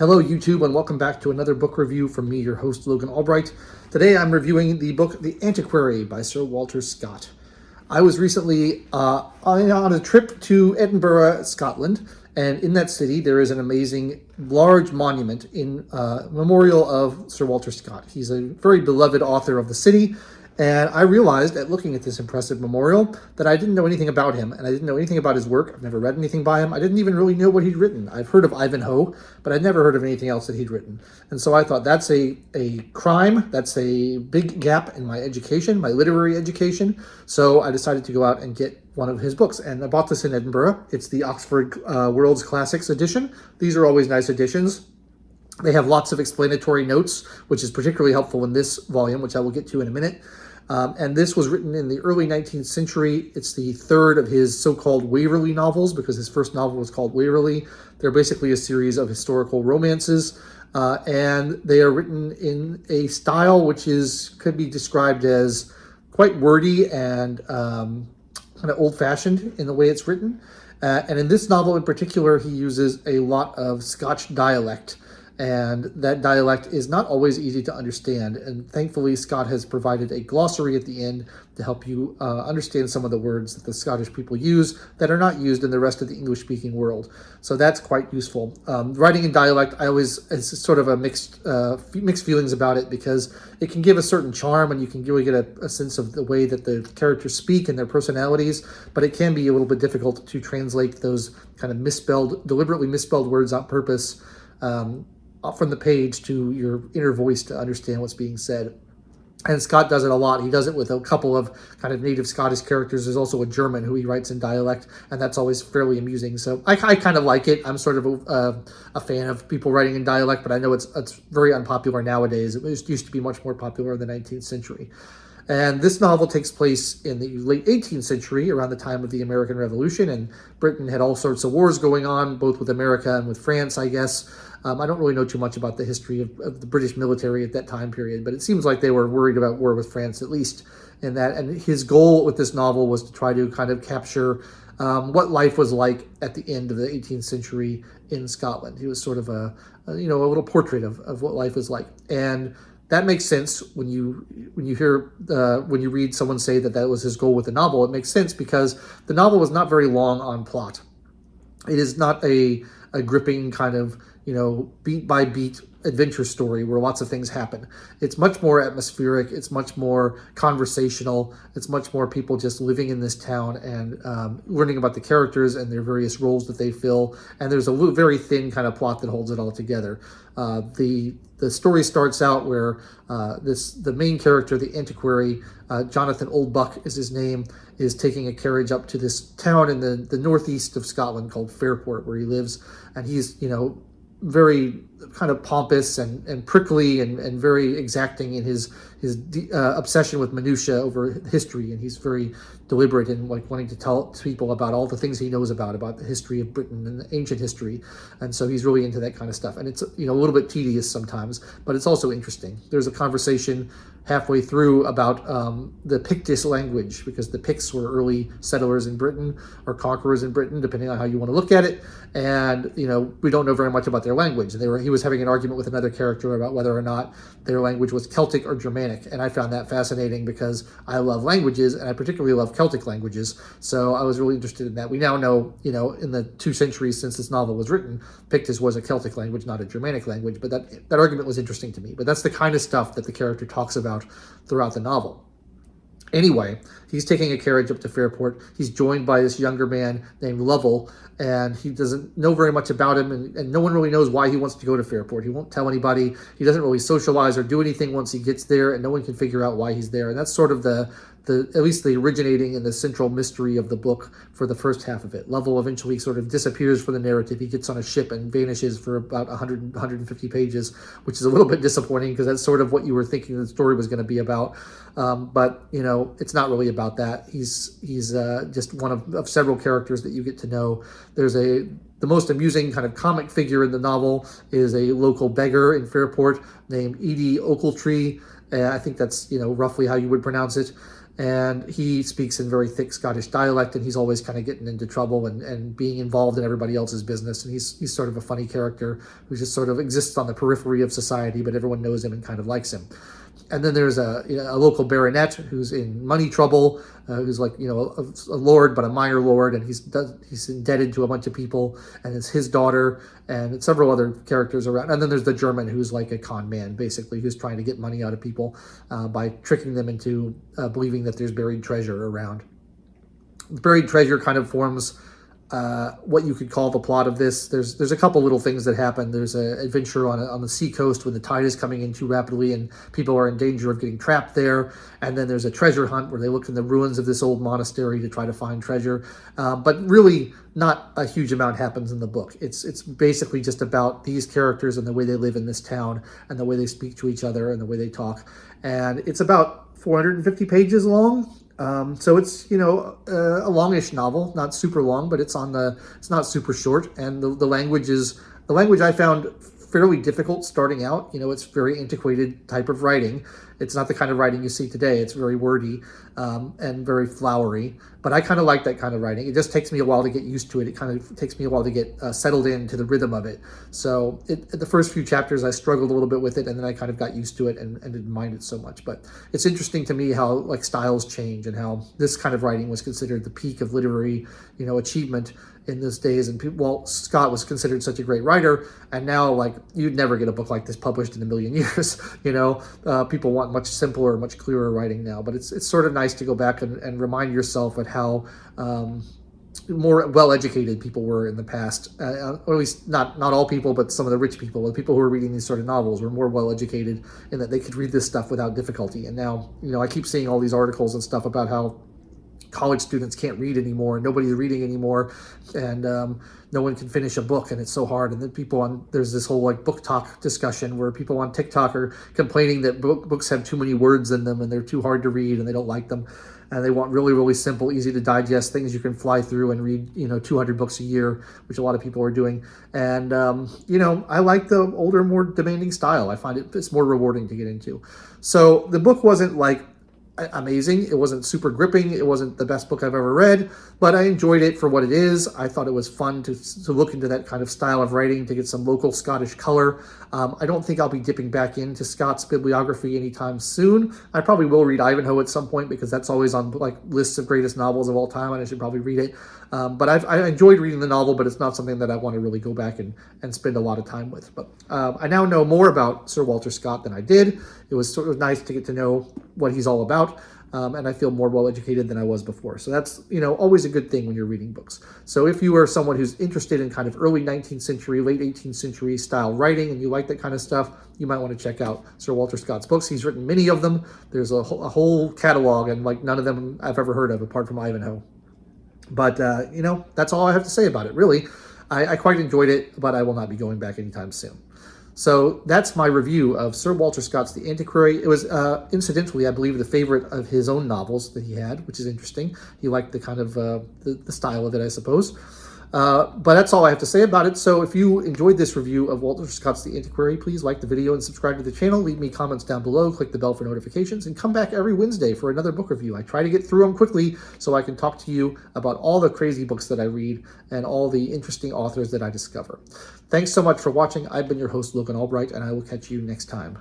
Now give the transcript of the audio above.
Hello YouTube, and welcome back to another book review from me, your host Logan Albright. Today I'm reviewing the book The Antiquary by Sir Walter Scott. I was recently on a trip to Edinburgh, Scotland, and in that city there is an amazing large monument in memorial of Sir Walter Scott. He's a very beloved author of the city, and I realized at looking at this impressive memorial that I didn't know anything about him, and I didn't know anything about his work. I've never read anything by him. I didn't even really know what he'd written. I've heard of Ivanhoe, but I'd never heard of anything else that he'd written. And so I thought that's a crime. That's a big gap in my education, my literary education. So I decided to go out and get one of his books, and I bought this in Edinburgh. It's the Oxford World's Classics edition. These are always nice editions. They have lots of explanatory notes, which is particularly helpful in this volume, which I will get to in a minute. And this was written in the early 19th century. It's the third of his so-called Waverly novels, because his first novel was called Waverly. They're basically a series of historical romances, and they are written in a style which could be described as quite wordy and kind of old-fashioned in the way it's written. And in this novel in particular, he uses a lot of Scotch dialect. And that dialect is not always easy to understand. And thankfully, Scott has provided a glossary at the end to help you understand some of the words that the Scottish people use that are not used in the rest of the English-speaking world. So that's quite useful. Writing in dialect, it's sort of a mixed feelings about it, because it can give a certain charm and you can really get a sense of the way that the characters speak and their personalities, but it can be a little bit difficult to translate those kind of deliberately misspelled words on purpose from the page to your inner voice to understand what's being said. And Scott does it a lot. He does it with a couple of kind of native Scottish characters. There's also a German who he writes in dialect, and that's always fairly amusing. So I kind of like it. I'm sort of a fan of people writing in dialect, but I know it's very unpopular nowadays. It used to be much more popular in the 19th century. And this novel takes place in the late 18th century, around the time of the American Revolution, and Britain had all sorts of wars going on, both with America and with France, I guess. I don't really know too much about the history of the British military at that time period, but it seems like they were worried about war with France, at least in that. And his goal with this novel was to try to kind of capture what life was like at the end of the 18th century in Scotland. He was sort of a little portrait of what life was like. And that makes sense when you read someone say that was his goal with the novel. It makes sense because the novel was not very long on plot. It is not a gripping kind of beat by beat adventure story where lots of things happen. It's much more atmospheric. It's much more conversational. It's much more people just living in this town and learning about the characters and their various roles that they fill. And there's a very thin kind of plot that holds it all together. The story starts out where the main character, the antiquary, Jonathan Oldbuck is his name, is taking a carriage up to this town in the northeast of Scotland called Fairport, where he lives, and he's very kind of pompous and prickly and very exacting in his obsession with minutia over history, and he's very deliberate in wanting to tell people about all the things he knows about the history of Britain and the ancient history. And so he's really into that kind of stuff, and it's a little bit tedious sometimes, but it's also interesting. There's a conversation halfway through about the Pictish language, because the Picts were early settlers in Britain, or conquerors in Britain, depending on how you want to look at it. And we don't know very much about their language. He was having an argument with another character about whether or not their language was Celtic or Germanic, and I found that fascinating because I love languages, and I particularly love Celtic languages. So I was really interested in that. We now know, in the 2 centuries since this novel was written, Pictish was a Celtic language, not a Germanic language. But that argument was interesting to me. But that's the kind of stuff that the character talks about throughout the novel. Anyway, he's taking a carriage up to Fairport. He's joined by this younger man named Lovell, and he doesn't know very much about him, and no one really knows why he wants to go to Fairport. He won't tell anybody. He doesn't really socialize or do anything once he gets there, and no one can figure out why he's there. And that's sort of at least the originating and the central mystery of the book for the first half of it. Lovell eventually sort of disappears from the narrative. He gets on a ship and vanishes for about 150 pages, which is a little bit disappointing because that's sort of what you were thinking the story was going to be about. But it's not really about that. He's just one of several characters that you get to know. There's a The most amusing kind of comic figure in the novel is a local beggar in Fairport named Edie Ochiltree. I think that's, roughly how you would pronounce it. And he speaks in very thick Scottish dialect, and he's always kind of getting into trouble and being involved in everybody else's business. And he's sort of a funny character who just sort of exists on the periphery of society, but everyone knows him and kind of likes him. And then there's a local baronet who's in money trouble, who's like, a lord, but a minor lord, and he's indebted to a bunch of people, and it's his daughter and several other characters around. And then there's the German who's like a con man, basically, who's trying to get money out of people by tricking them into believing that there's buried treasure around. The buried treasure kind of forms what you could call the plot of this. There's a couple little things that happen. There's an adventure on the seacoast when the tide is coming in too rapidly and people are in danger of getting trapped there. And then there's a treasure hunt where they look in the ruins of this old monastery to try to find treasure. But really not a huge amount happens in the book. It's basically just about these characters and the way they live in this town and the way they speak to each other and the way they talk. And it's about 450 pages long. So it's, a longish novel, not super long, but it's not super short. And the language I found fairly difficult starting out. It's very antiquated type of writing. It's not the kind of writing you see today. It's very wordy and very flowery. But I kind of like that kind of writing. It just takes me a while to get used to it. It kind of takes me a while to get settled into the rhythm of it. So the first few chapters, I struggled a little bit with it, and then I kind of got used to it and didn't mind it so much. But it's interesting to me how like styles change and how this kind of writing was considered the peak of literary, achievement in those days. And Scott was considered such a great writer, and now like you'd never get a book like this published in a million years. People want much simpler, much clearer writing now. But it's sort of nice to go back and remind yourself at how more well-educated people were in the past, or at least not all people, but some of the rich people, the people who were reading these sort of novels were more well-educated in that they could read this stuff without difficulty. And now, I keep seeing all these articles and stuff about how college students can't read anymore and nobody's reading anymore, and no one can finish a book and it's so hard. And then there's this whole like book talk discussion where people on TikTok are complaining that books have too many words in them and they're too hard to read and they don't like them. And they want really, really simple, easy to digest things you can fly through and read, 200 books a year, which a lot of people are doing. And, I like the older, more demanding style. I find it's more rewarding to get into. So the book wasn't like amazing. It wasn't super gripping. It wasn't the best book I've ever read, but I enjoyed it for what it is. I thought it was fun to look into that kind of style of writing, to get some local Scottish color. I don't think I'll be dipping back into Scott's bibliography anytime soon. I probably will read Ivanhoe at some point because that's always on like lists of greatest novels of all time, and I should probably read it. But I enjoyed reading the novel, but it's not something that I want to really go back and spend a lot of time with. But I now know more about Sir Walter Scott than I did. It was sort of nice to get to know what he's all about. And I feel more well-educated than I was before. So that's, always a good thing when you're reading books. So if you are someone who's interested in kind of early 19th century, late 18th century style writing, and you like that kind of stuff, you might want to check out Sir Walter Scott's books. He's written many of them. There's a whole catalog, and like none of them I've ever heard of apart from Ivanhoe. But, that's all I have to say about it, really. I quite enjoyed it, but I will not be going back anytime soon. So that's my review of Sir Walter Scott's The Antiquary. It was, incidentally, I believe, the favorite of his own novels that he had, which is interesting. He liked the kind of the style of it, I suppose. But that's all I have to say about it. So if you enjoyed this review of Walter Scott's The Antiquary, please like the video and subscribe to the channel. Leave me comments down below, click the bell for notifications, and come back every Wednesday for another book review. I try to get through them quickly so I can talk to you about all the crazy books that I read and all the interesting authors that I discover. Thanks so much for watching. I've been your host, Logan Albright, and I will catch you next time.